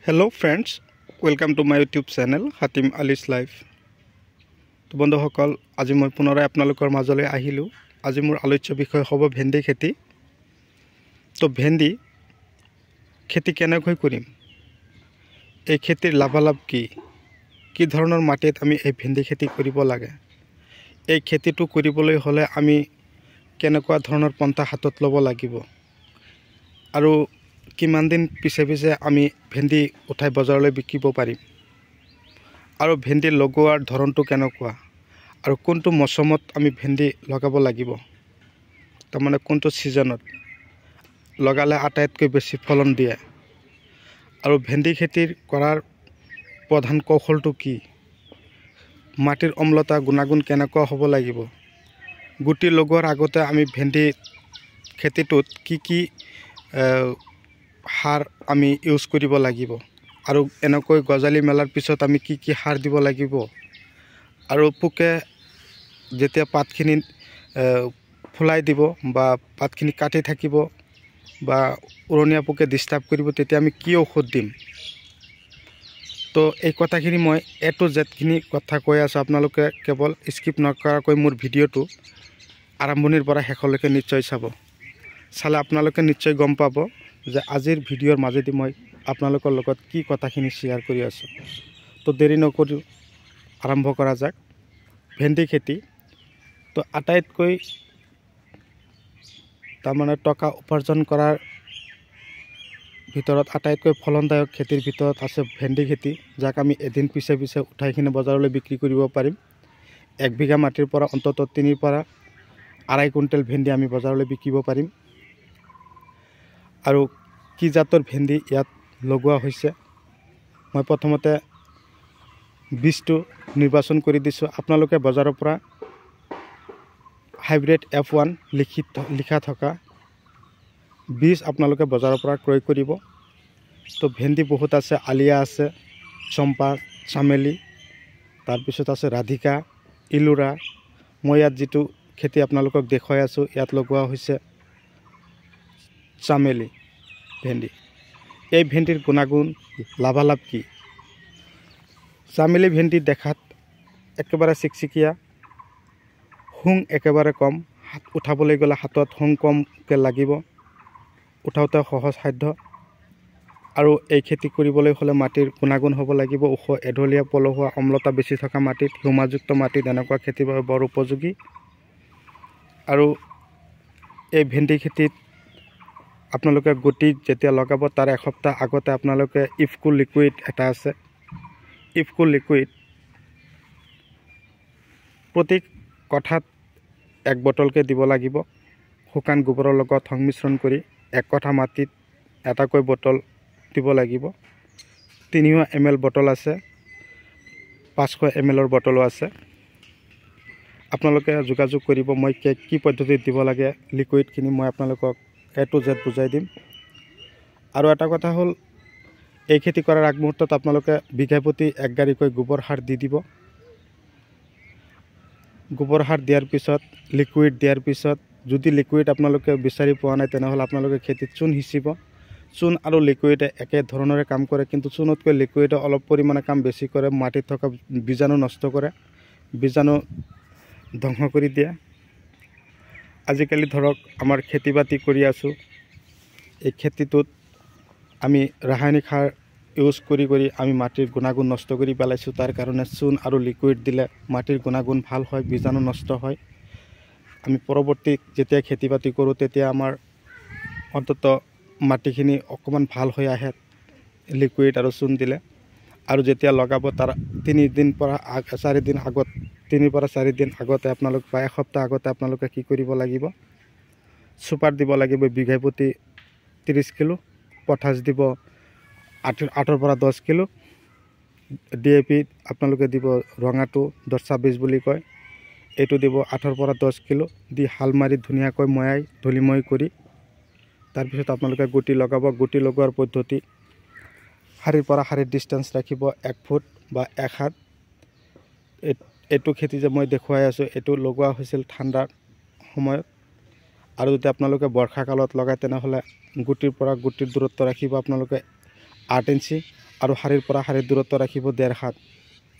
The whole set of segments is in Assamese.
Hello friends, welcome to my YouTube channel Hatim Ali's Life. তো বন্ধুসকল আজি মই পুনৰাই আপোনালোকৰ মাজলৈ আহিলো। আজি মোৰ আলোচ্য বিষয় হ'ব ভেন্দি খেতি। তো ভেন্দি খেতি কেনেকৈ কৰিম, এই খেতিৰ লাভালাভ কি ধৰণৰ মাটিত আমি এই ভেন্দি খেতি কৰিব লাগে, এই খেতিটো কৰিবলৈ হ'লে আমি কেনেকুৱা ধৰণৰ পন্থা হাতত ল'ব লাগিব আৰু কিমান দিন পিছে আমি ভেন্দি উঠাই বজাৰলৈ বিকিব পাৰিম আৰু ভেন্দি লগোৱাৰ ধৰণটো কেনেকুৱা আৰু কোনটো মৌসুমত আমি ভেন্দি লগাব লাগিব, তাৰমানে কোনটো সিজনত লগালে আটাইতকৈ বেছি ফলন দিয়ে আৰু ভেন্দি খেতিৰ কৰাৰ প্ৰধান কৌশলটো কি, মাটিৰ অম্লতা গুণাগুণ কেনেকুৱা হ'ব লাগিব, গুটি লগোৱাৰ আগতে আমি ভেন্দি খেতিটোত কি সাৰ আমি ইউজ কৰিব লাগিব আৰু এনেকৈ গজালি মেলাৰ পিছত আমি কি সাৰ দিব লাগিব আৰু পোকে যেতিয়া পাতখিনি ফুলাই দিব বা পাতখিনি কাটি থাকিব বা উৰণীয়া পোকে ডিস্টাৰ্ব কৰিব তেতিয়া আমি কি ঔষধ দিম। তো এই কথাখিনি মই এ টু জেডখিনি কথা কৈ আছোঁ, আপোনালোকে কেৱল স্কিপ নকৰাকৈ মোৰ ভিডিঅ'টো আৰম্ভণিৰ পৰা শেষলৈকে নিশ্চয় চালে আপোনালোকে নিশ্চয় গম পাব যে আজিৰ ভিডিঅ'ৰ মাজেদি মই আপোনালোকৰ লগত কি কথাখিনি শ্বেয়াৰ কৰি আছোঁ। তো দেৰি নকৰি আৰম্ভ কৰা যাক। ভেন্দি খেতি তো আটাইতকৈ তাৰমানে টকা উপাৰ্জন কৰাৰ ভিতৰত আটাইতকৈ ফলনদায়ক খেতিৰ ভিতৰত আছে ভেন্দি খেতি, যাক আমি এদিন পিছে উঠাই কিনে বজাৰলৈ বিক্ৰী কৰিব পাৰিম। 1 বিঘা মাটিৰ পৰা অন্তত 3 পৰা 2.5 কুইণ্টেল ভেন্দি আমি বজাৰলৈ বিকিব পাৰিম। আৰু কি জাতৰ ভেন্দি ইয়াত লগোৱা হৈছে, মই প্ৰথমতে বীজটো নিৰ্বাচন কৰি দিছোঁ। আপোনালোকে বজাৰৰ পৰা হাইব্ৰিড F1 লিখা থকা বীজ আপোনালোকে বজাৰৰ পৰা ক্ৰয় কৰিব। তো ভেন্দি বহুত আছে, আলিয়া আছে, চম্পা, চামেলি, তাৰপিছত আছে ৰাধিকা, ইলোৰা। মই ইয়াত যিটো খেতি আপোনালোকক দেখুৱাই আছোঁ ইয়াত লগোৱা হৈছে চামেলি ভেন্দি। এই ভেন্দিৰ গুণাগুণ লাভালাভ কি, চামেলি ভেন্দি দেখাত একেবাৰে চিকচিকীয়া, শুং একেবাৰে কম, হাত উঠাবলৈ গ'লে হাতত শুং কমকৈ লাগিব, উঠাওঁতে সহজ সাধ্য। আৰু এই খেতি কৰিবলৈ হ'লে মাটিৰ গুণাগুণ হ'ব লাগিব ওখ, এঢলীয়া, পলসুৱা, অম্লতা বেছি থকা মাটিত, হিউমাযুক্ত মাটিত এনেকুৱা খেতিৰ বাবে বৰ উপযোগী। আৰু এই ভেন্দি খেতিত আপোনালোকে গুটি যেতিয়া লগাব তাৰ এসপ্তাহ আগতে আপোনালোকে ইফকো লিকুইড এটা আছে, ইফকো লিকুইড প্ৰতি কঠাত 1 বটলকৈ দিব লাগিব। শুকান গোবৰৰ লগত সংমিশ্ৰণ কৰি 1 কঠা মাটিত এটাকৈ বটল দিব লাগিব। 300 ml বটল আছে, 500 ml বটলো আছে। আপোনালোকে যোগাযোগ কৰিব, মই কি পদ্ধতিত দিব লাগে লিকুইডখিনি মই আপোনালোকক এ টু জেড বুজাই দিম। আৰু এটা কথা হ'ল, এই খেতি কৰাৰ আগমুহূৰ্তত আপোনালোকে বিঘা প্ৰতি 1 গাড়ীকৈ গোবৰ সাৰ দি দিব। গোবৰ সাৰ দিয়াৰ পিছত লিকুইড দিয়াৰ পিছত যদি লিকুইড আপোনালোকে বিচাৰি পোৱা নাই তেনেহ'লে আপোনালোকে খেতিত চূণ সিঁচিব। চূণ আৰু লিকুইডে একে ধৰণৰে কাম কৰে, কিন্তু চূণতকৈ লিকুইডে অলপ পৰিমাণে কাম বেছি কৰে, মাটিত থকা বীজাণু নষ্ট কৰে, বীজাণু ধ্বংস কৰি দিয়ে। আজিকালি ধৰক আমাৰ খেতি বাতি কৰি আছোঁ, এই খেতিটোত আমি ৰাসায়নিক সাৰ ইউজ কৰি আমি মাটিৰ গুণাগুণ নষ্ট কৰি পেলাইছোঁ। তাৰ কাৰণে চূণ আৰু লিকুইড দিলে মাটিৰ গুণাগুণ ভাল হয়, বীজাণু নষ্ট হয়। আমি পৰৱৰ্তী যেতিয়া খেতি বাতি কৰোঁ তেতিয়া আমাৰ অন্তত মাটিখিনি অকণমান ভাল হৈ আহে লিকুইড আৰু চূণ দিলে। আৰু যেতিয়া লগাব তাৰ 3 দিন পৰা 4 দিন আগত, 3 পৰা 4 দিন আগতে আপোনালোকে বা এসপ্তাহ আগতে আপোনালোকে কি কৰিব লাগিব, চুপাৰ দিব লাগিব বিঘা প্ৰতি 30 কিলো, পটাছ দিব 8 পৰা 10 কিলো, DAP আপোনালোকে দিব ৰঙাটো 10-26 বুলি কয়, এইটো দিব 8 পৰা 10 কিলো দি হাল মাৰি ধুনীয়াকৈ ময়াই ধূলিময় কৰি তাৰপিছত আপোনালোকে গুটি লগাব। গুটি লগোৱাৰ পদ্ধতি, শাৰীৰ পৰা শাৰীৰ ডিষ্টেঞ্চ ৰাখিব 1 ফুট বা 1 হাত। এইটো খেতি যে মই দেখুৱাই আছোঁ এইটো লগোৱা হৈছিল ঠাণ্ডাৰ সময়ত, আৰু যদি আপোনালোকে বৰ্ষা কালত লগায় তেনেহ'লে গুটিৰ পৰা গুটিৰ দূৰত্ব ৰাখিব আপোনালোকে 8 ইঞ্চি আৰু শাৰীৰ পৰা শাৰীৰ দূৰত্ব ৰাখিব 1.5 হাত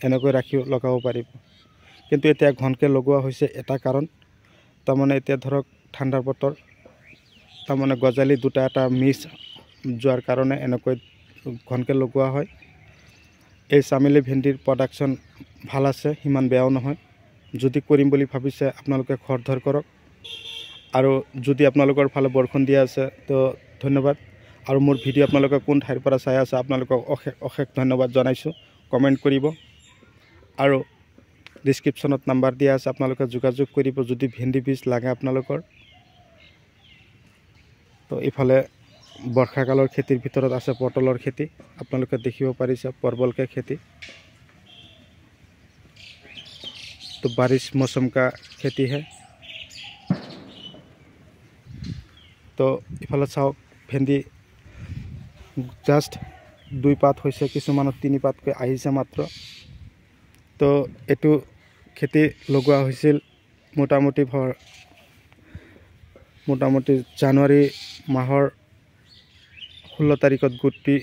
এনেকৈ ৰাখি লগাব পাৰিব। কিন্তু এতিয়া ঘনকৈ লগোৱা হৈছে এটা কাৰণ, তাৰমানে এতিয়া ধৰক ঠাণ্ডাৰ বতৰ, তাৰমানে গজালি দুটা এটা মিছ যোৱাৰ কাৰণে এনেকৈ ঘনকৈ লগোৱা হয়। এই চামেলি ভেন্দিৰ প্ৰডাকশ্যন ভাল আছে, সিমান বেয়াও নহয়। যদি কৰিম বুলি ভাবিছে আপোনালোকে খৰধৰ কৰক। আৰু যদি আপোনালোকৰ ফালে বৰষুণ দিয়া আছে তো ধন্যবাদ। আৰু মোৰ ভিডিঅ' আপোনালোকে কোন ঠাইৰ পৰা চাই আছে আপোনালোকক অশেষ ধন্যবাদ জনাইছোঁ। কমেণ্ট কৰিব আৰু ডিছক্ৰিপশ্যনত নাম্বাৰ দিয়া আছে, আপোনালোকে যোগাযোগ কৰিব যদি ভেন্দি বীজ লাগে আপোনালোকৰ। তো ইফালে বৰ্ষাকালৰ খেতিৰ ভিতৰত আছে পটলৰ খেতি, আপোনালোকে দেখিব পাৰিছে परवल के खेती। तो बारिश मौसम का खेती है। तो इफाले चाওক भेंदी जस्ट 2 पात হৈছে, কিছুমানৰ 3 পাতকৈ আহিছে মাত্ৰ। তো এটো খেতি লগোৱা হৈছিল মোটামুটি জানুৱাৰী মাহৰ 16 তাৰিখত গুটি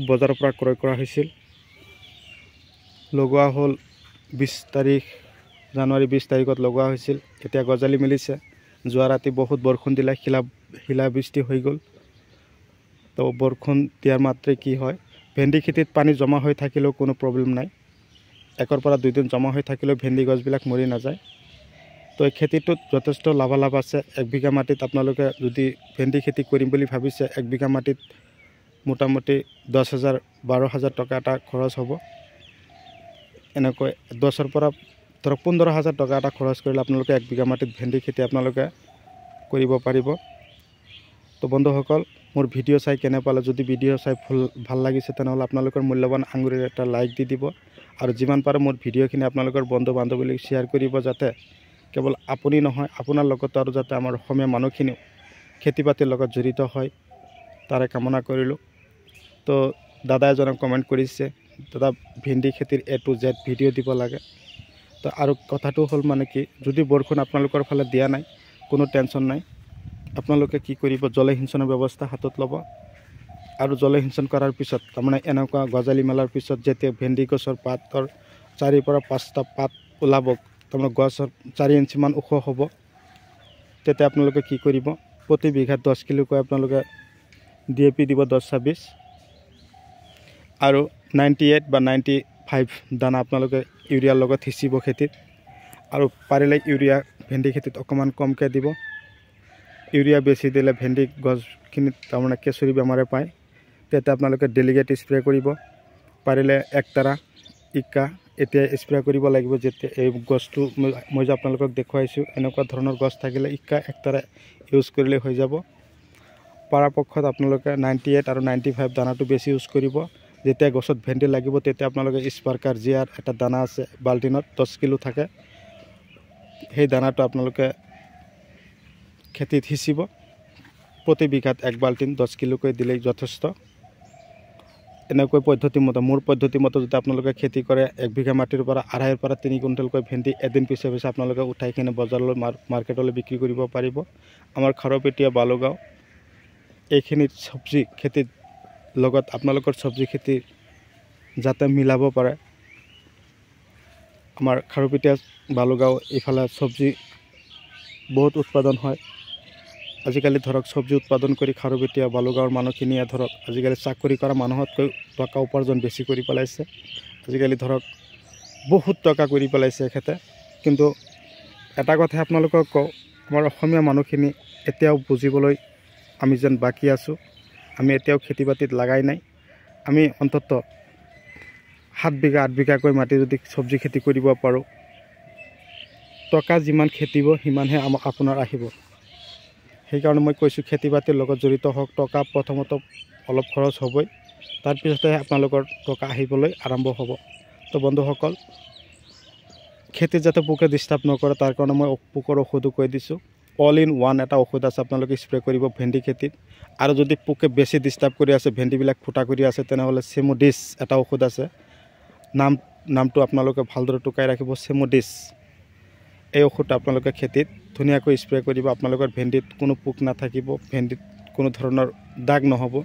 বজাৰৰ পৰা ক্ৰয় কৰা হৈছিল। লগোৱা হ'ল 20 তাৰিখ, জানুৱাৰী 20 তাৰিখত লগোৱা হৈছিল। এতিয়া গজালি মিলিছে। যোৱা ৰাতি বহুত বৰষুণ দিলে, শিলা বৃষ্টি হৈ গ'ল। তো বৰষুণ দিয়াৰ মাত্ৰে কি হয়, ভেন্দি খেতিত পানী জমা হৈ থাকিলেও কোনো প্ৰব্লেম নাই। 1 পৰা 2 দিন জমা হৈ থাকিলেও ভেন্দি গছবিলাক মৰি নাযায়। তো এই খেতিটোত যথেষ্ট লাভালাভ আছে। 1 বিঘা মাটিত আপোনালোকে যদি ভেন্দি খেতি কৰিম বুলি ভাবিছে, 1 বিঘা মাটিত মোটামুটি 10,000 12,000 টকা এটা খৰচ হ'ব। এনেকৈ 10ৰ পৰা ধৰক 15,000 টকা এটা খৰচ কৰিলে আপোনালোকে 1 বিঘা মাটিত ভেন্দি খেতি আপোনালোকে কৰিব পাৰিব। তো বন্ধুসকল, মোৰ ভিডিঅ' চাই কেনে পালে, যদি ভিডিঅ' চাই ভাল লাগিছে তেনেহ'লে আপোনালোকৰ মূল্যৱান আঙুলিৰ এটা লাইক দি দিব। আৰু যিমান পাৰে মোৰ ভিডিঅ'খিনি আপোনালোকৰ বন্ধু বান্ধৱীলৈ শ্বেয়াৰ কৰিব, যাতে কেৱল আপুনি নহয় আপোনাৰ লগতো আৰু যাতে আমাৰ অসমীয়া মানুহখিনিও খেতি বাতিৰ লগত জড়িত হয়, তাৰে কামনা কৰিলোঁ। তো দাদা এজনে কমেণ্ট কৰিছে, দাদা ভেন্দি খেতিৰ A to Z ভিডিঅ' দিব লাগে। তো আৰু কথাটো হ'ল মানে কি, যদি বৰষুণ আপোনালোকৰ ফালে দিয়া নাই কোনো টেনশ্যন নাই। আপোনালোকে কি কৰিব, জলসিঞ্চনৰ ব্যৱস্থা হাতত ল'ব। আৰু জলসিঞ্চন কৰাৰ পিছত তাৰমানে এনেকুৱা গজালি মেলাৰ পিছত যেতিয়া ভেন্দি গছৰ পাতৰ 4 পৰা 5টা পাত ওলাব, তাৰমানে গছৰ 4 ইঞ্চিমান ওখ হ'ব, তেতিয়া আপোনালোকে কি কৰিব, প্ৰতি বিঘাত 10 কিলোকৈ আপোনালোকে DAP দিব, 10-26 আৰু 98 বা 95 দানা আপোনালোকে ইউৰিয়াৰ লগত সিঁচিব খেতিত। আৰু পাৰিলে ইউৰিয়া ভেন্দি খেতিত অকণমান কমকৈ দিব। ইউৰিয়া বেছি দিলে ভেন্দি গছখিনিত তাৰমানে কেঁচুৰি বেমাৰে পায়। তেতিয়া আপোনালোকে ডেলিগেট স্প্ৰে কৰিব, পাৰিলে একতাৰা ইকা এতিয়া স্প্ৰে কৰিব লাগিব। যেতিয়া এই গছটো মই যে আপোনালোকক দেখুৱাইছোঁ, এনেকুৱা ধৰণৰ গছ থাকিলে ইকা একতাৰা ইউজ কৰিলে হৈ যাব। পৰাপক্ষত আপোনালোকে 98 আৰু 95 দানাটো বেছি ইউজ কৰিব। যেতিয়া গছত ভেন্দি লাগিব তেতিয়া আপোনালোকে স্পাৰ্কাৰ জিয়াৰ এটা দানা আছে, বাল্টিনত 10 কিলো থাকে, সেই দানাটো আপোনালোকে খেতিত সিঁচিব। প্ৰতি বিঘাত 1 বাল্টিন 10 কিলোকৈ দিলেই যথেষ্ট। এনেকৈ পদ্ধতিমতে, মোৰ পদ্ধতিমতে যদি আপোনালোকে খেতি কৰে, 1 বিঘা মাটিৰ পৰা 2.5 পৰা 3 কুইণ্টেলকৈ ভেন্দি এদিন পিছে আপোনালোকে উঠাই কিনে বজাৰলৈ মাৰ্কেটলৈ বিক্ৰী কৰিব পাৰিব। আমাৰ খাৰুপেটীয়া বালুগাঁও এইখিনি চব্জি খেতিৰ লগত আপোনালোকৰ চব্জি খেতি যাতে মিলাব পাৰে। আমাৰ খাৰুপেটীয়া বালুগাঁও এইফালে চব্জি বহুত উৎপাদন হয়। আজিকালি ধৰক চব্জি উৎপাদন কৰি খাৰুপেটীয়া বালুগাঁৱৰ মানুহখিনিয়ে ধৰক আজিকালি চাকৰি কৰা মানুহতকৈ টকা উপাৰ্জন বেছি কৰি পেলাইছে। আজিকালি ধৰক বহুত টকা কৰি পেলাইছে এখেতে। কিন্তু এটা কথা আপোনালোকক কওঁ, আমাৰ অসমীয়া মানুহখিনি এতিয়াও বুজিবলৈ আমি যেন বাকী আছোঁ। আমি এতিয়াও খেতি বাতিত লাগাই নাই। আমি অন্ততঃ 7 বিঘা 8 বিঘাকৈ মাটি যদি চব্জি খেতি কৰিব পাৰোঁ, টকা যিমান খেতিব সিমানহে আপোনাৰ আহিব। সেইকাৰণে মই কৈছোঁ, খেতি বাতিৰ লগত জড়িত হওক। টকা প্ৰথমতে অলপ খৰচ হ'বই, তাৰপিছতহে আপোনালোকৰ টকা আহিবলৈ আৰম্ভ হ'ব। তো বন্ধুসকল, খেতিত যাতে পোকে ডিষ্টাৰ্ব নকৰে তাৰ কাৰণে মই পোকৰ ঔষধো কৈ দিছোঁ। অল ইন ওৱান এটা ঔষধ আছে, আপোনালোকে স্প্ৰে কৰিব ভেন্দি খেতিত। আৰু যদি পোকে বেছি ডিষ্টাৰ্ব কৰি আছে, ভেন্দিবিলাক ফুটা কৰি আছে, তেনেহ'লে চেমোডিছ এটা ঔষধ আছে, নামটো আপোনালোকে ভালদৰে টুকাই ৰাখিব, চেমোডিছ। এই ঔষধটো আপোনালোকে খেতিত ধুনীয়াকৈ স্প্ৰে কৰিব। আপোনালোকৰ ভেন্দিত কোনো পোক নাথাকিব, ভেন্দিত কোনো ধৰণৰ দাগ নহ'ব,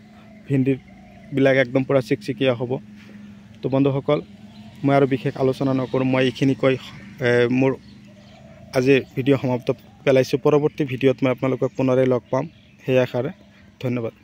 ভেন্দিৰ পাতবিলাক একদম পূৰা চিকচিকীয়া হ'ব। তো বন্ধুসকল, মই আৰু বিশেষ আলোচনা নকৰোঁ, মই এইখিনি কৈ মোৰ আজিৰ ভিডিঅ' সমাপ্ত পেলাইছোঁ। পৰৱৰ্তী ভিডিঅ'ত মই আপোনালোকক পুনৰাই লগ পাম, সেই আশাৰে ধন্যবাদ।